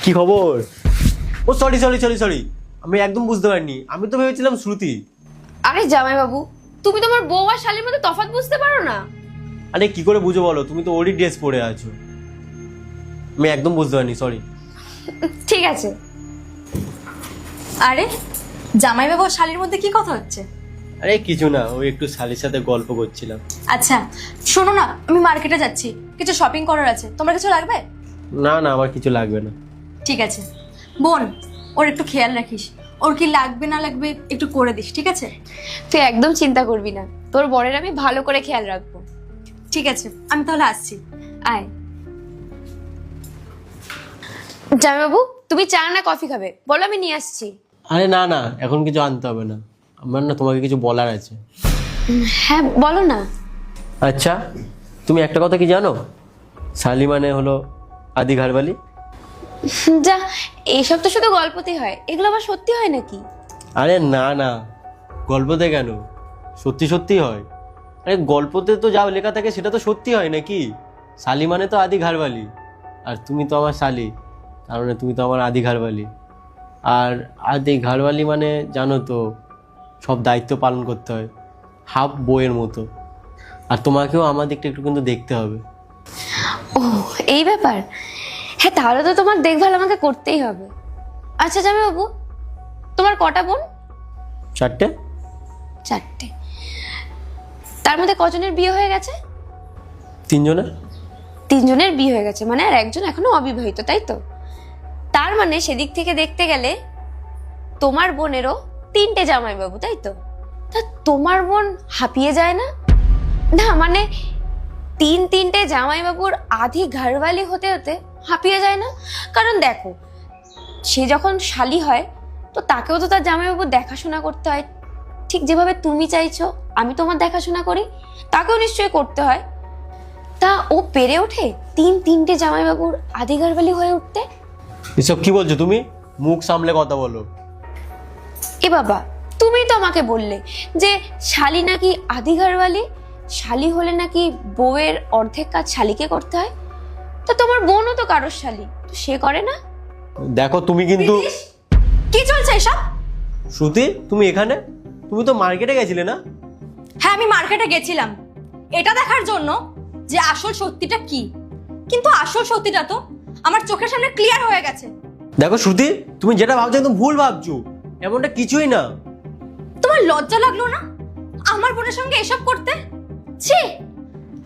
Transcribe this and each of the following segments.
কি খবর? ও sorry sorry sorry sorry, আমি একদম বুঝতে পারিনি, আমি তো ভেবেছিলাম শ্রুতি। আরে জামাই বাবু, তুমি তোমার বউ আর শালীর মধ্যে তফাৎ বুঝতে পারো না? আরে কি করে বুঝো বলো, তুমি তো ওরই ড্রেস পরে আছো। আমি একদম বুঝতে পারিনি, সরি। ঠিক আছে। আরে জামাই বাবু আর শালীর মধ্যে কি কথা হচ্ছে? আরে কিছু না, ওই একটু শালির সাথে গল্প করছিলাম। আচ্ছা শোনো না, আমি মার্কেটে যাচ্ছি, কিছু শপিং করার আছে, তোমার কিছু লাগবে? না না, আমার কিছু লাগবে না। ঠিক আছে বোন, ওর একটু খেয়াল রাখিস, ওর কি লাগবে না লাগবে একটু করে দিস, ঠিক আছে? তুই একদম চিন্তা করবি না, তোর বরের আমি ভালো করে খেয়াল রাখবো। ঠিক আছে, আমি তাহলে আসছি। আয়। জামাই বাবু, তুমি চা না কফি খাবে বলো, আমি নিয়ে আসছি। আরে না না, এখন কিছু আনতে হবে না, আমার না তোমাকে কিছু বলার আছে। হ্যাঁ বলো না। আচ্ছা, তুমি একটা কথা কি জানো? শালি মানে হলো আদি ঘরবালি। যা, এইসব তো শুধু গল্পতেই হয়, এগুলো আবার সত্যি হয় নাকি? আরে না না, গল্পতে কেন, সত্যি সত্যি হয়। আরে গল্পতে তো যা লেখা থাকে সেটা তো সত্যি হয় নাকি? শালি মানে তো আদি ঘরবালি, আর তুমি তো আমার শালি, তার মানে তুমি তো আমার আদি ঘরবালি। আর আদি ঘরবালি মানে জানো তো, সব দায়িত্ব পালন করতে হয়, হাফ বইয়ের মতো। আর তোমাকেও আমার দিকটা একটু কিন্তু দেখতে হবে। ও, এই ব্যাপার। হ্যাঁ, তাহলে তো তোমার দেখভাল আমাকে করতেই হবে। আচ্ছা জামাই বাবু, তোমার কটা বোন? 4টে। 4টে। তার মধ্যে কজনের বিয়ে হয়ে গেছে? 3 জনের। 3 জনের বিয়ে হয়ে গেছে, মানে আর একজন এখনো অবিবাহিত, তাই তো? তার মানে সেদিক থেকে দেখতে গেলে তোমার বোনেরও 3টে জামাই বাবু, তাই তো? তা তোমার বোন হাঁপিয়ে যায় না? না মানে 3টে জামাই বাবুর আধি ঘরওয়ালি হতে হতে হাঁপিয়ে যায় না? কারণ দেখো, সে যখন শালি হয় তো তাকেও তো তার জামাইবাবুর দেখাশোনা করতে হয়, ঠিক যেভাবে তুমি চাইছো আমি তোমার দেখাশোনা করি, তাকেও নিশ্চয়ই করতে হয়। তা ও পেরে ওঠে 3টে জামাইবাবুর আধি ঘরওয়ালি হয়ে উঠতে? এসব কি বলছো তুমি? মুখ সামলে কথা বলো। এ বাবা, তুমি তো আমাকে বললে যে শালি নাকি আধি ঘরওয়ালি, শালি হলে নাকি বউয়ের অর্ধেক কাজ শালিকে করতে হয়। তো তোমার বোনও তো কারোর শালি, তো সে করে না? দেখো তুমি কিন্তু। কি চলছে এসব? শ্রুতি, তুমি এখানে? তুমি তো মার্কেটে গেছিলে না? হ্যাঁ আমি মার্কেটে গেছিলাম এটা দেখার জন্য যে আসল সত্যিটা কি, কিন্তু আসল সত্যিটা তো আমার চোখের সামনে ক্লিয়ার হয়ে গেছে। দেখো শ্রুতি, তুমি যেটা ভাবছো একদম ভুল ভাবছো, এমনটা কিছুই না। তোমার লজ্জা লাগলো না আমার বোনের সঙ্গে এসব করতে? ছি!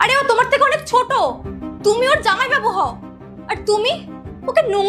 আরে ও তোমার থেকে অনেক ছোট, তুমি ওর জামাইবাবু হও, আর তুমি ওকে